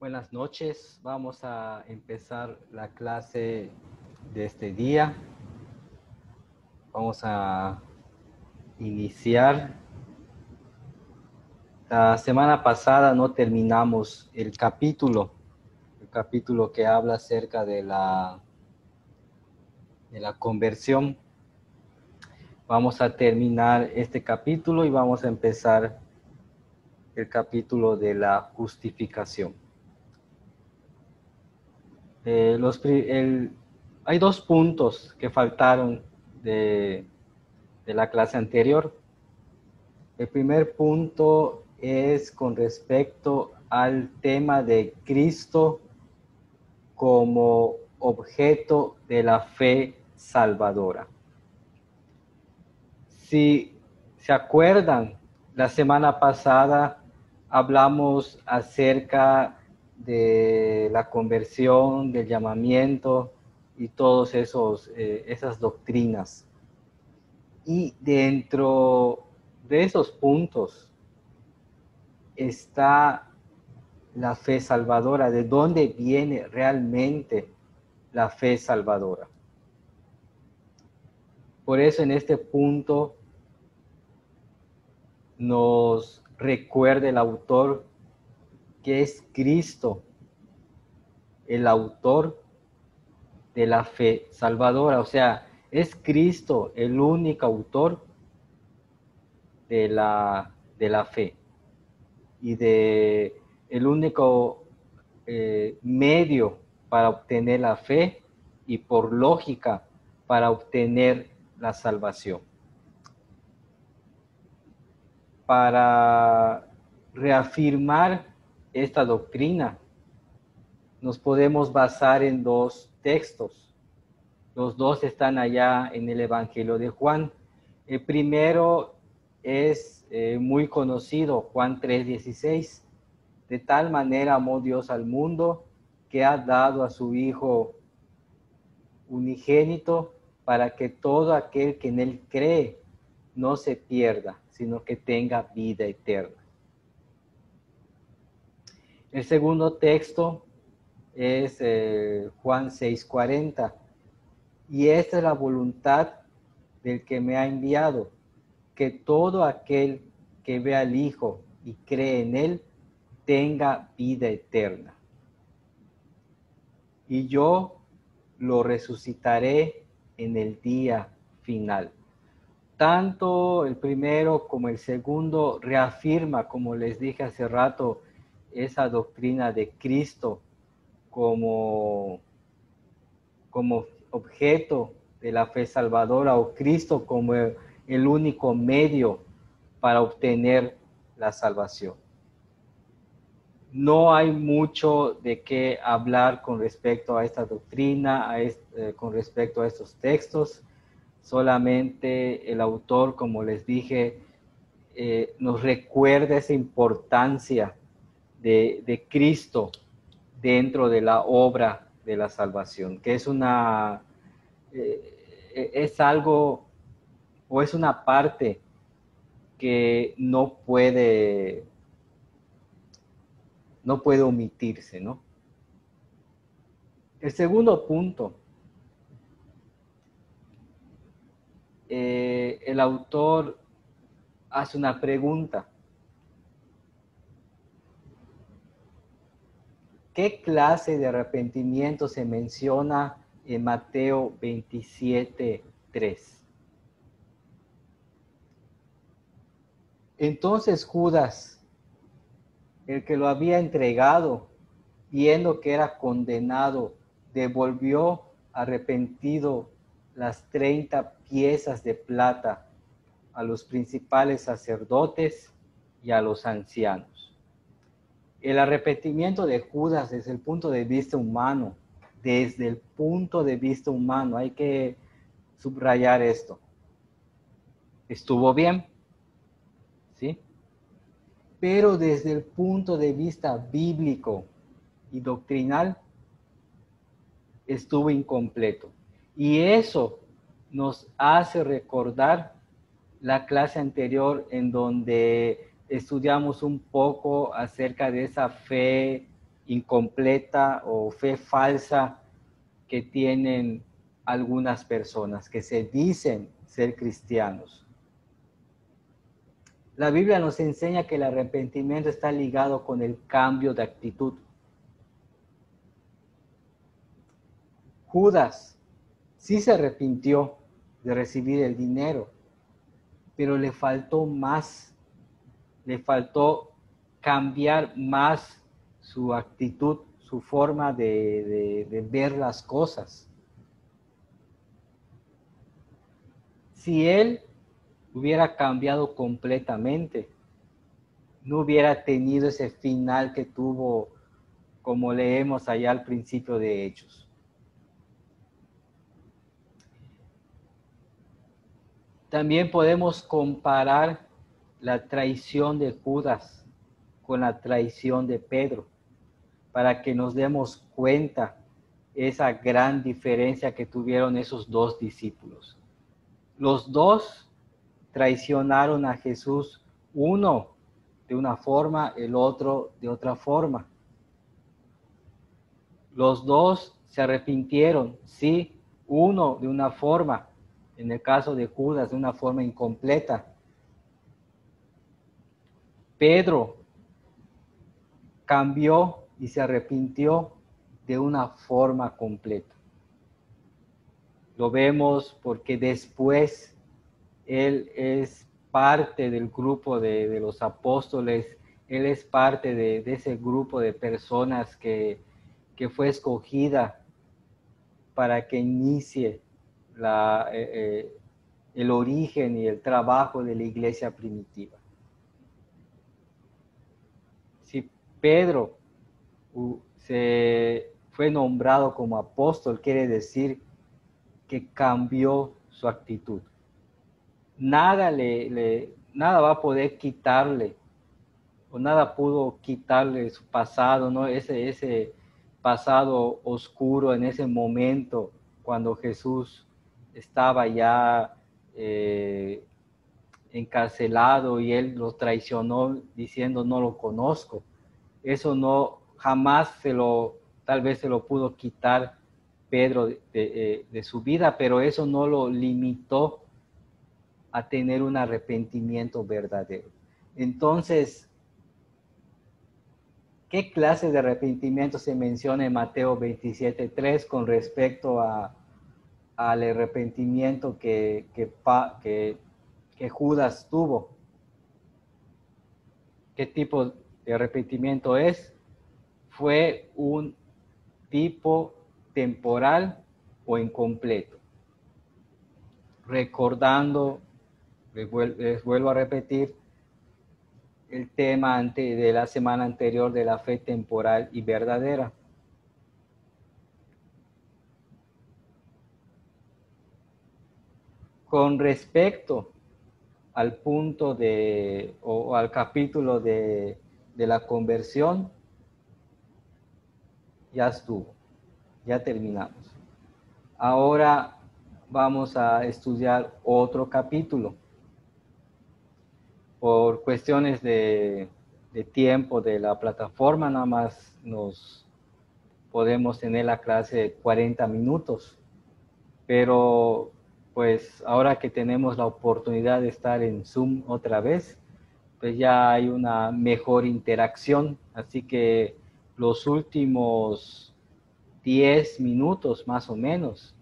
Buenas noches, vamos a empezar la clase de este día. Vamos a iniciar. La semana pasada no terminamos el capítulo que habla acerca de la conversión. Vamos a terminar este capítulo y vamos a empezar el capítulo de la justificación. Hay dos puntos que faltaron de la clase anterior. El primer punto es con respecto al tema de Cristo como objeto de la fe salvadora. Si se acuerdan, la semana pasada hablamos acerca de la conversión, del llamamiento y todas esas doctrinas. Y dentro de esos puntos está la fe salvadora, de dónde viene realmente la fe salvadora. Por eso en este punto nos recuerda el autor que es Cristo, el autor de la fe salvadora. O sea, es Cristo el único autor de la fe y de el único medio para obtener la fe y por lógica para obtener la salvación. Para reafirmar esta doctrina, nos podemos basar en dos textos. Los dos están allá en el Evangelio de Juan. El primero es muy conocido, Juan 3:16. De tal manera amó Dios al mundo que ha dado a su Hijo unigénito para que todo aquel que en él cree no se pierda, sino que tenga vida eterna. El segundo texto es Juan 6:40. Y esta es la voluntad del que me ha enviado, que todo aquel que ve al Hijo y cree en él tenga vida eterna. Y yo lo resucitaré en el día final. Tanto el primero como el segundo reafirma, como les dije hace rato, esa doctrina de Cristo como objeto de la fe salvadora, o Cristo como el único medio para obtener la salvación. No hay mucho de qué hablar con respecto a esta doctrina, con respecto a estos textos. Solamente el autor, como les dije, nos recuerda esa importancia de Cristo dentro de la obra de la salvación, que es es algo, o es una parte que no puede omitirse, ¿no? El segundo punto, el autor hace una pregunta. ¿Qué clase de arrepentimiento se menciona en Mateo 27:3? Entonces Judas, el que lo había entregado, viendo que era condenado, devolvió arrepentido las 30 piezas de plata a los principales sacerdotes y a los ancianos. El arrepentimiento de Judas desde el punto de vista humano, hay que subrayar esto. Estuvo bien, ¿sí? Pero desde el punto de vista bíblico y doctrinal, estuvo incompleto. Y eso nos hace recordar la clase anterior en donde estudiamos un poco acerca de esa fe incompleta o fe falsa que tienen algunas personas que se dicen ser cristianos. La Biblia nos enseña que el arrepentimiento está ligado con el cambio de actitud. Judas sí se arrepintió de recibir el dinero, pero le faltó más, le faltó cambiar más su actitud, su forma de ver las cosas. Si él hubiera cambiado completamente, no hubiera tenido ese final que tuvo, como leemos allá al principio de Hechos. También podemos comparar la traición de Judas con la traición de Pedro, para que nos demos cuenta esa gran diferencia que tuvieron esos dos discípulos. Los dos traicionaron a Jesús, uno de una forma, el otro de otra forma. Los dos se arrepintieron, sí, uno de una forma, en el caso de Judas, de una forma incompleta. Pedro cambió y se arrepintió de una forma completa. Lo vemos porque después él es parte del grupo de los apóstoles, él es parte de ese grupo de personas que fue escogida para que inicie el origen y el trabajo de la iglesia primitiva. Si Pedro se fue nombrado como apóstol, quiere decir que cambió su actitud. Nada va a poder quitarle, o nada pudo quitarle su pasado, ¿no? Ese pasado oscuro en ese momento, cuando Jesús estaba ya encarcelado y él lo traicionó diciendo no lo conozco. Eso no, jamás tal vez se lo pudo quitar Pedro de su vida, pero eso no lo limitó a tener un arrepentimiento verdadero. Entonces, ¿qué clase de arrepentimiento se menciona en Mateo 27:3 con respecto al arrepentimiento que Judas tuvo? ¿Qué tipo de arrepentimiento es? Fue un tipo temporal o incompleto. Recordando, les vuelvo a repetir, el tema de la semana anterior de la fe temporal y verdadera. Con respecto al punto o al capítulo de la conversión, ya estuvo, ya terminamos. Ahora vamos a estudiar otro capítulo. Por cuestiones de tiempo de la plataforma, nada más nos podemos tener la clase de 40 minutos. Pero pues ahora que tenemos la oportunidad de estar en Zoom otra vez, pues ya hay una mejor interacción. Así que los últimos 10 minutos más o menos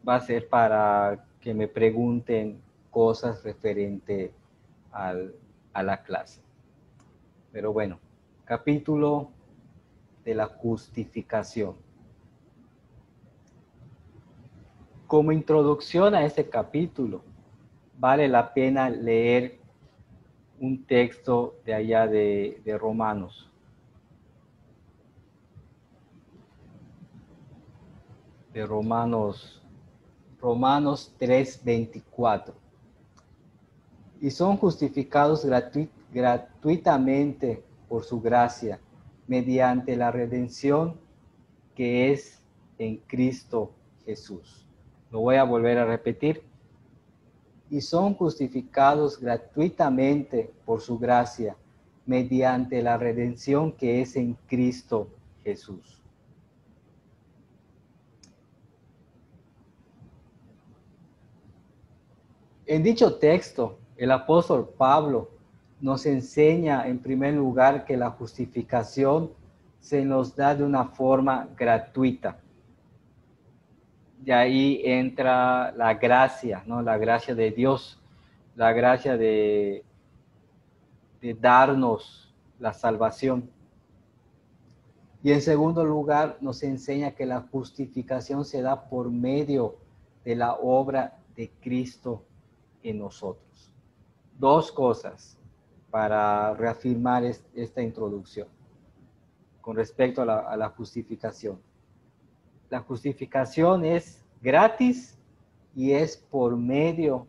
va a ser para que me pregunten cosas referente a la clase. Pero bueno, capítulo de la justificación. Como introducción a este capítulo, vale la pena leer un texto de allá de Romanos. De Romanos 3:24. Y son justificados gratuitamente por su gracia, mediante la redención que es en Cristo Jesús. Lo voy a volver a repetir. Y son justificados gratuitamente por su gracia, mediante la redención que es en Cristo Jesús. En dicho texto, el apóstol Pablo nos enseña en primer lugar que la justificación se nos da de una forma gratuita. De ahí entra la gracia, ¿no? La gracia de Dios, la gracia de darnos la salvación. Y en segundo lugar, nos enseña que la justificación se da por medio de la obra de Cristo en nosotros. Dos cosas para reafirmar esta introducción con respecto a la justificación. La justificación es gratis y es por medio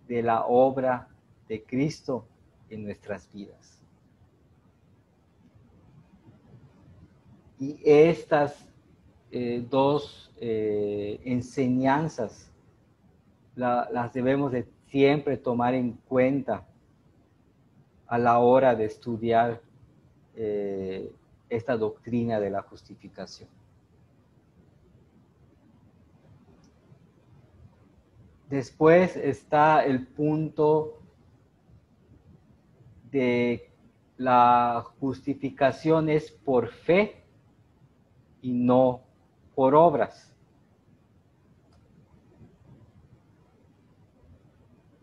de la obra de Cristo en nuestras vidas. Y estas dos enseñanzas las debemos de siempre tomar en cuenta a la hora de estudiar esta doctrina de la justificación. Después está el punto de la justificación es por fe y no por obras.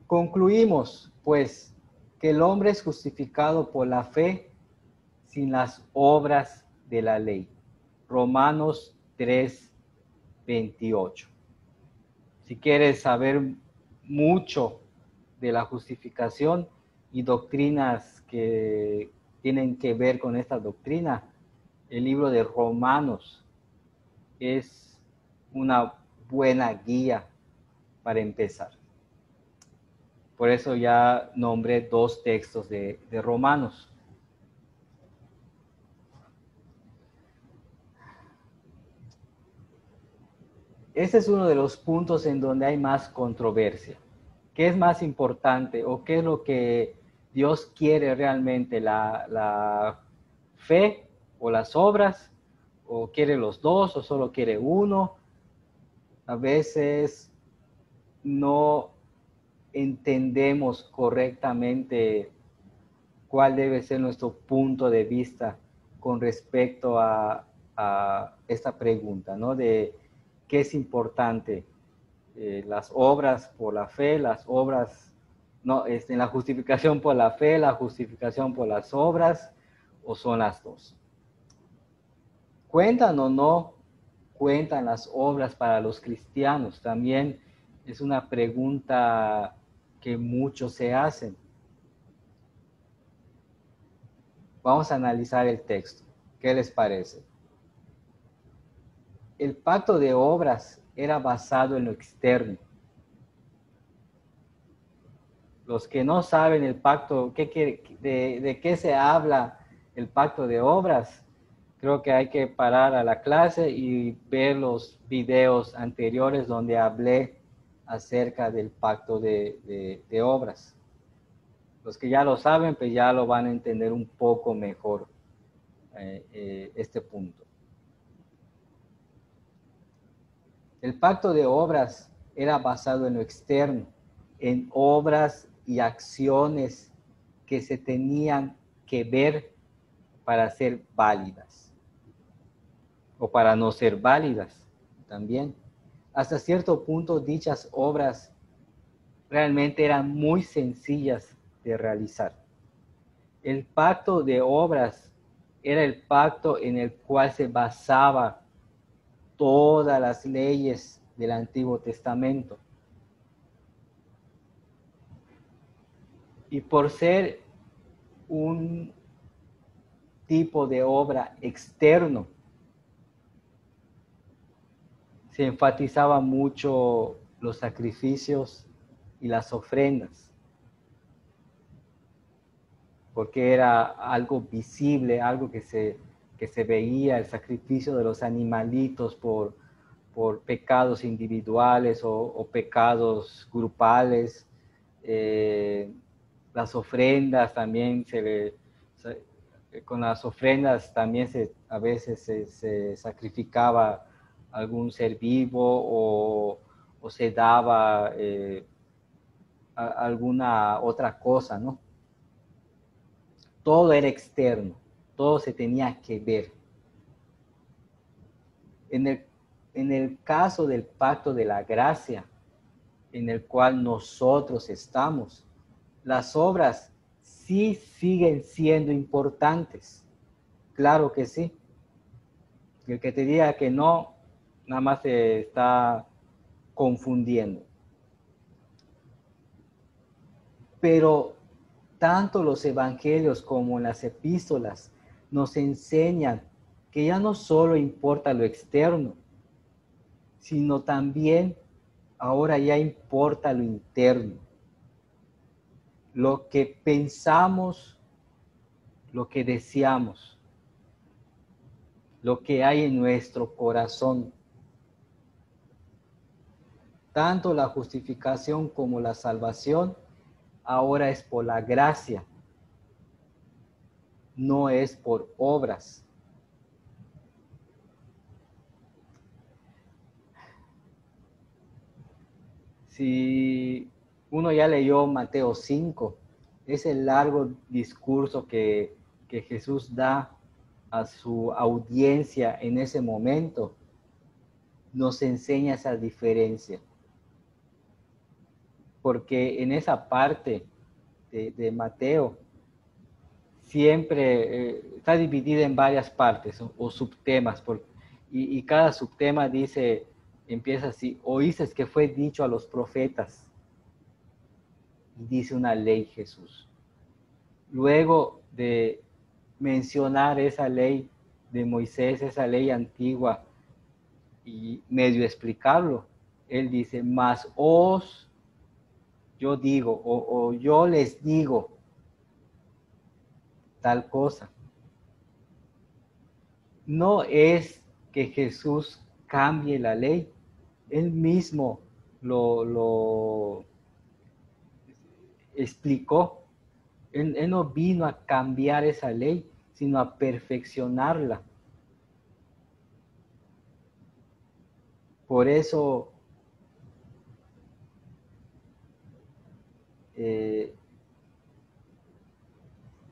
Concluimos, pues, que el hombre es justificado por la fe sin las obras de la ley. Romanos 3:28. Si quieres saber mucho de la justificación y doctrinas que tienen que ver con esta doctrina, el libro de Romanos es una buena guía para empezar. Por eso ya nombré dos textos de Romanos. Ese es uno de los puntos en donde hay más controversia. ¿Qué es más importante o qué es lo que Dios quiere realmente? ¿La fe o las obras? ¿O quiere los dos o solo quiere uno? A veces no entendemos correctamente cuál debe ser nuestro punto de vista con respecto a esta pregunta, ¿no? De qué es importante, las obras por la fe, las obras, no, en la justificación por la fe, la justificación por las obras, o son las dos. ¿Cuentan o no cuentan las obras para los cristianos? También es una pregunta que muchos se hacen. Vamos a analizar el texto. ¿Qué les parece? El pacto de obras era basado en lo externo. Los que no saben el pacto, de qué se habla el pacto de obras, creo que hay que parar a la clase y ver los videos anteriores donde hablé acerca del pacto de obras. Los que ya lo saben, pues ya lo van a entender un poco mejor este punto. El pacto de obras era basado en lo externo, en obras y acciones que se tenían que ver para ser válidas o para no ser válidas también. Hasta cierto punto dichas obras realmente eran muy sencillas de realizar. El pacto de obras era el pacto en el cual se basaba todas las leyes del Antiguo Testamento. Y por ser un tipo de obra externo, se enfatizaba mucho los sacrificios y las ofrendas, porque era algo visible, algo que se veía, el sacrificio de los animalitos por pecados individuales o pecados grupales. Las ofrendas también se con las ofrendas también a veces se sacrificaba algún ser vivo o se daba alguna otra cosa, ¿no? Todo era externo, todo se tenía que ver. En el caso del pacto de la gracia, en el cual nosotros estamos, las obras sí siguen siendo importantes. Claro que sí. El que te diga que no, nada más se está confundiendo. Pero tanto los evangelios como las epístolas nos enseñan que ya no solo importa lo externo, sino también ahora ya importa lo interno. Lo que pensamos, lo que deseamos, lo que hay en nuestro corazón. Tanto la justificación como la salvación ahora es por la gracia, no es por obras. Si uno ya leyó Mateo 5, ese largo discurso que Jesús da a su audiencia en ese momento, nos enseña esa diferencia. Porque en esa parte de Mateo, siempre está dividida en varias partes o subtemas, y cada subtema dice, empieza así: oíste que fue dicho a los profetas, y dice una ley Jesús. Luego de mencionar esa ley de Moisés, esa ley antigua, y medio explicarlo, él dice: mas yo digo, o yo les digo tal cosa. No es que Jesús cambie la ley, él mismo lo explicó. Él no vino a cambiar esa ley, sino a perfeccionarla. Por eso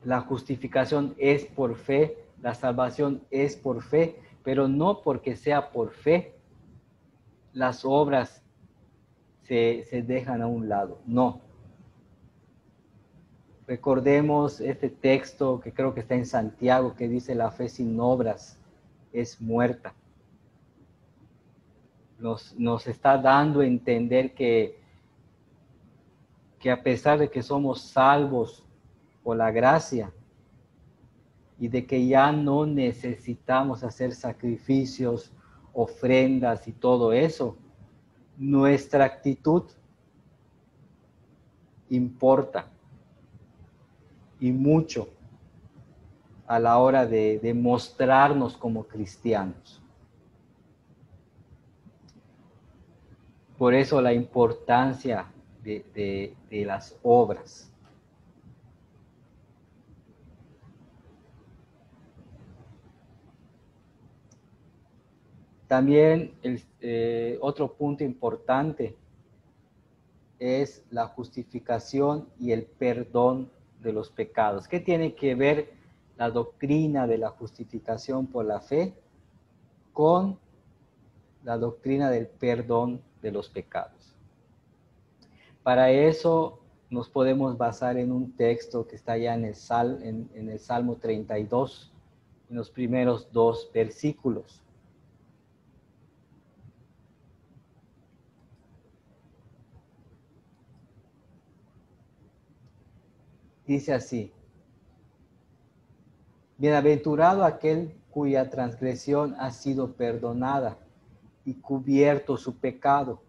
la justificación es por fe, la salvación es por fe, pero no porque sea por fe, las obras se dejan a un lado, no. Recordemos este texto que creo que está en Santiago, que dice: la fe sin obras es muerta. Nos está dando a entender que a pesar de que somos salvos por la gracia y de que ya no necesitamos hacer sacrificios, ofrendas y todo eso, nuestra actitud importa y mucho a la hora de mostrarnos como cristianos. Por eso la importancia de las obras. También otro punto importante es la justificación y el perdón de los pecados. ¿Qué tiene que ver la doctrina de la justificación por la fe con la doctrina del perdón de los pecados? Para eso nos podemos basar en un texto que está ya en el Salmo 32, en los primeros 2 versículos. Dice así: bienaventurado aquel cuya transgresión ha sido perdonada y cubierto su pecado.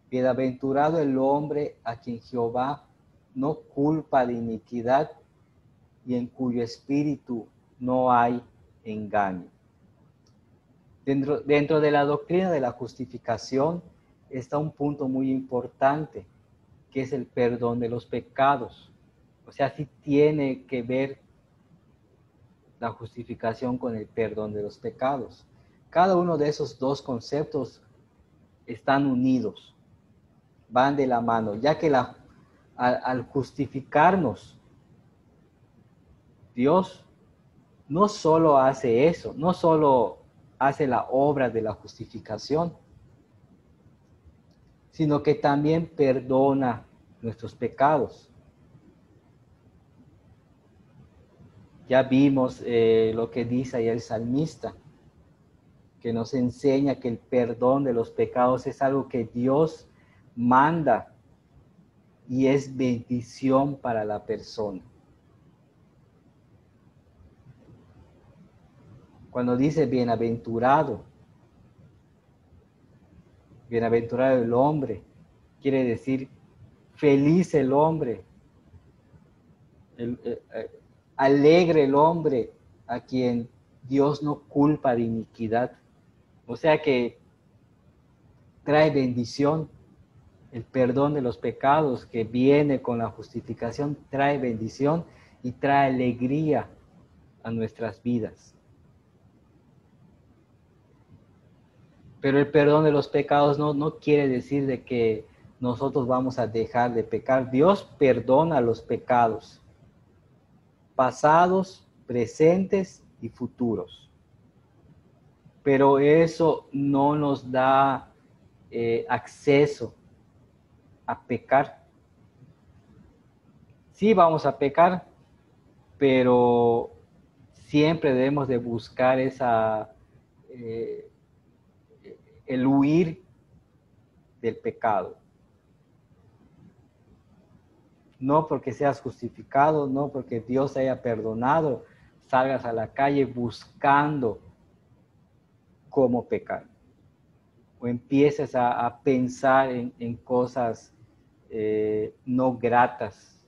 Bienaventurado el hombre a quien Jehová no culpa de iniquidad y en cuyo espíritu no hay engaño. Dentro de la doctrina de la justificación está un punto muy importante, que es el perdón de los pecados. O sea, sí tiene que ver la justificación con el perdón de los pecados. Cada uno de esos dos conceptos están unidos, van de la mano, ya que al justificarnos, Dios no solo hace eso, no solo hace la obra de la justificación, sino que también perdona nuestros pecados. Ya vimos lo que dice ahí el salmista, que nos enseña que el perdón de los pecados es algo que Dios manda y es bendición para la persona. Cuando dice bienaventurado el hombre, quiere decir feliz el hombre, alegre el hombre a quien Dios no culpa de iniquidad. O sea que trae bendición. El perdón de los pecados que viene con la justificación trae bendición y trae alegría a nuestras vidas. Pero el perdón de los pecados no quiere decir de que nosotros vamos a dejar de pecar. Dios perdona los pecados pasados, presentes y futuros. Pero eso no nos da acceso a pecar. Sí vamos a pecar, pero siempre debemos de buscar el huir del pecado. No porque seas justificado, no porque Dios te haya perdonado, salgas a la calle buscando cómo pecar. O empieces a pensar en cosas no gratas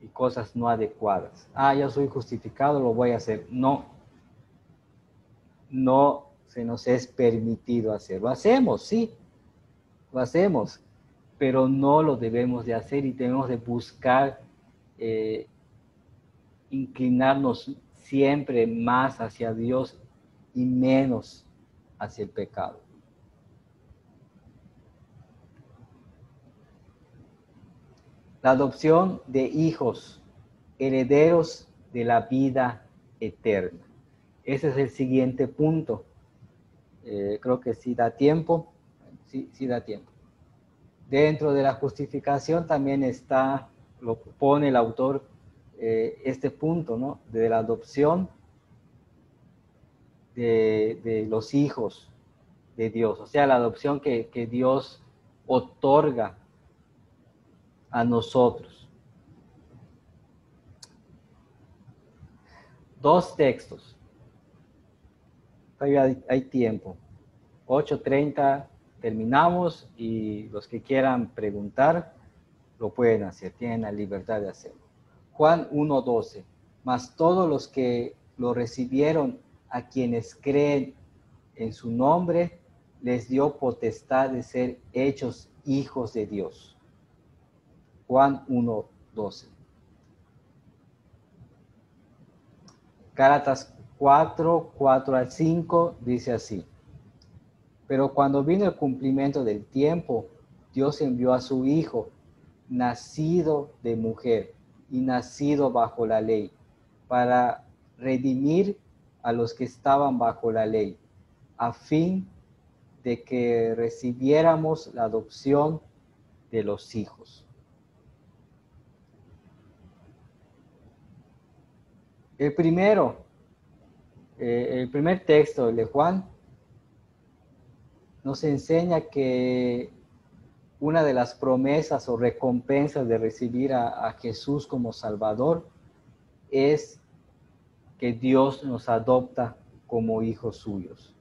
y cosas no adecuadas. Ya soy justificado, lo voy a hacer. No se nos es permitido hacer. Lo hacemos, sí, lo hacemos, pero no lo debemos de hacer y tenemos de buscar inclinarnos siempre más hacia Dios y menos hacia el pecado. La adopción de hijos, herederos de la vida eterna. Ese es el siguiente punto. Creo que sí da tiempo. Sí da tiempo. Dentro de la justificación también está, lo pone el autor, este punto, ¿no? De la adopción de los hijos de Dios. O sea, la adopción que Dios otorga a nosotros. Dos textos. Todavía hay tiempo. 8:30 terminamos y los que quieran preguntar lo pueden hacer, tienen la libertad de hacerlo. Juan 1:12. Mas todos los que lo recibieron, a quienes creen en su nombre, les dio potestad de ser hechos hijos de Dios. Juan 1:12. Gálatas 4:4-5 dice así. Pero cuando vino el cumplimiento del tiempo, Dios envió a su Hijo, nacido de mujer y nacido bajo la ley, para redimir a los que estaban bajo la ley, a fin de que recibiéramos la adopción de los hijos. El primer texto, el de Juan, nos enseña que una de las promesas o recompensas de recibir a Jesús como Salvador es que Dios nos adopta como hijos suyos.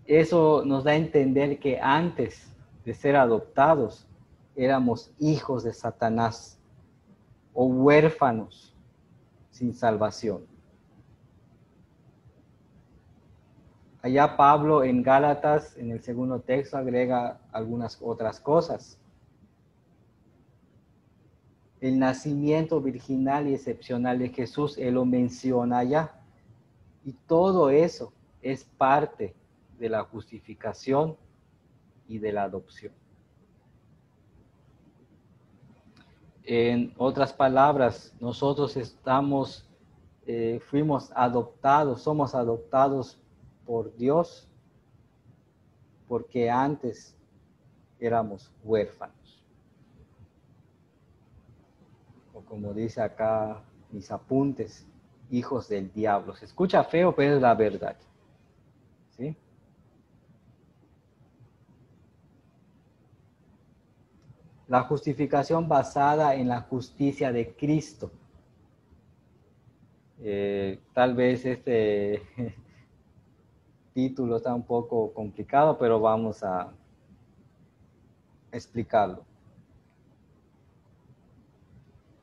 Eso nos da a entender que antes de ser adoptados éramos hijos de Satanás o huérfanos sin salvación. Allá Pablo en Gálatas, en el segundo texto, agrega algunas otras cosas. El nacimiento virginal y excepcional de Jesús, Él lo menciona allá. Y todo eso es parte de la justificación y de la adopción. En otras palabras, nosotros fuimos adoptados, somos adoptados por Dios porque antes éramos huérfanos. O como dice acá mis apuntes, hijos del diablo. Se escucha feo, pero es la verdad. ¿Sí? La justificación basada en la justicia de Cristo. Tal vez este título está un poco complicado, pero vamos a explicarlo.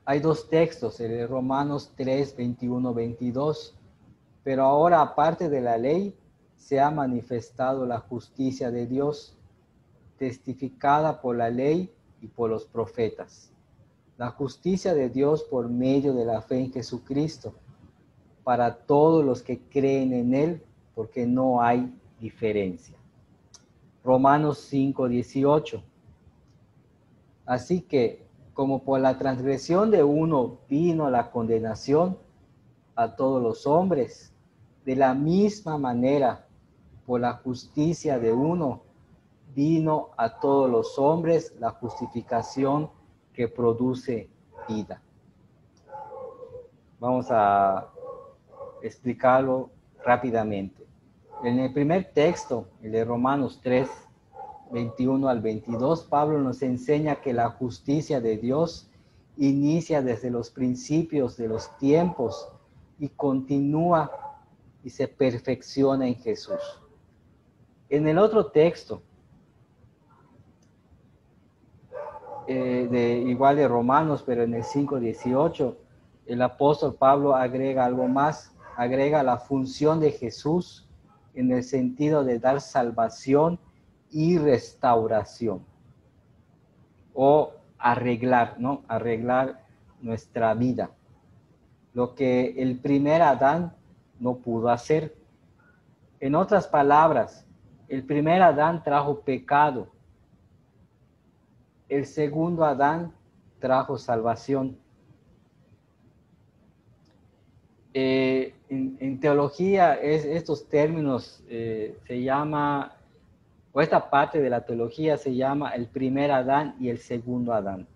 Hay dos textos, el de Romanos 3, 21, 22. Pero ahora, aparte de la ley, se ha manifestado la justicia de Dios, testificada por la ley y por los profetas. La justicia de Dios por medio de la fe en Jesucristo, para todos los que creen en Él, porque no hay diferencia. Romanos 5, 18. Así que, como por la transgresión de uno vino la condenación a todos los hombres, de la misma manera, por la justicia de uno, vino a todos los hombres la justificación que produce vida. Vamos a explicarlo rápidamente. En el primer texto, el de Romanos 3, 21 al 22, Pablo nos enseña que la justicia de Dios inicia desde los principios de los tiempos y continúa y se perfecciona en Jesús. En el otro texto, igual de Romanos, pero en el 5:18, el apóstol Pablo agrega algo más, agrega la función de Jesús en el sentido de dar salvación y restauración, o arreglar, ¿no? Arreglar nuestra vida. Lo que el primer Adán no pudo hacer. En otras palabras, el primer Adán trajo pecado. El segundo Adán trajo salvación. En teología, estos términos se llama, o esta parte de la teología se llama el primer Adán y el segundo Adán.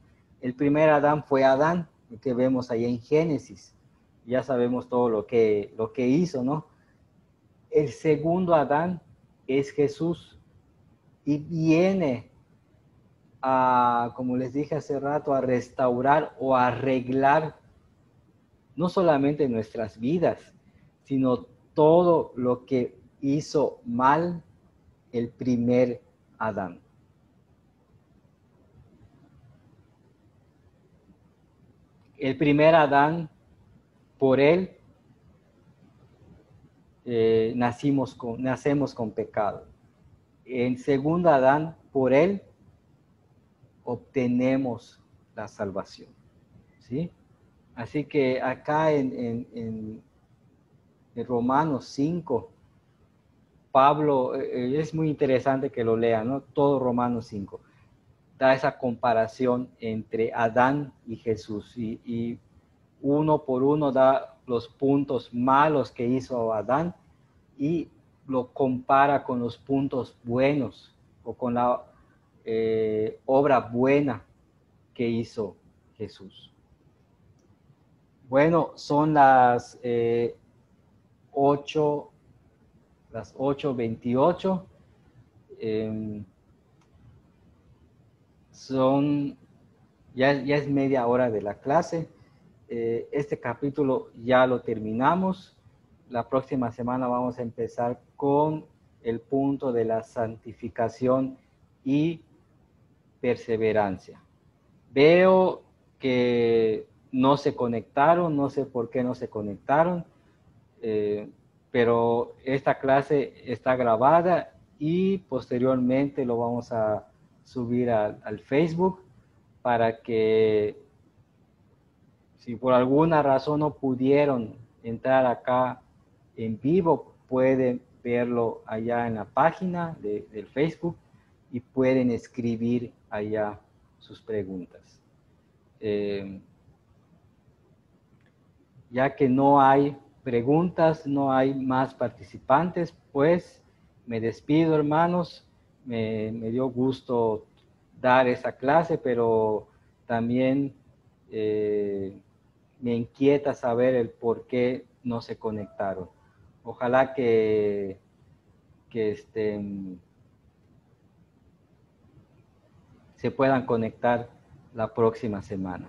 El primer Adán fue Adán, que vemos ahí en Génesis. Ya sabemos todo lo que hizo, ¿no? El segundo Adán es Jesús y viene a, como les dije hace rato, a restaurar o a arreglar no solamente nuestras vidas, sino todo lo que hizo mal el primer Adán. El primer Adán, por él, nacemos con pecado. En segundo Adán, por él, obtenemos la salvación. ¿Sí? Así que acá en Romanos 5, Pablo, es muy interesante que lo lean, ¿no? Todo Romanos 5. Da esa comparación entre Adán y Jesús. Y uno por uno da los puntos malos que hizo Adán y lo compara con los puntos buenos o con la obra buena que hizo Jesús. Bueno, son las 8:28. Ya es media hora de la clase. Este capítulo ya lo terminamos. La próxima semana vamos a empezar con el punto de la santificación y perseverancia. Veo que no se conectaron, no sé por qué no se conectaron, pero esta clase está grabada y posteriormente lo vamos a subir al Facebook para que Si por alguna razón no pudieron entrar acá en vivo, pueden verlo allá en la página del Facebook y pueden escribir allá sus preguntas. Ya que no hay preguntas, no hay más participantes, pues me despido, hermanos. Me dio gusto dar esa clase, pero también me inquieta saber el por qué no se conectaron. Ojalá que se puedan conectar la próxima semana.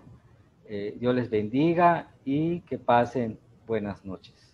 Dios les bendiga y que pasen buenas noches.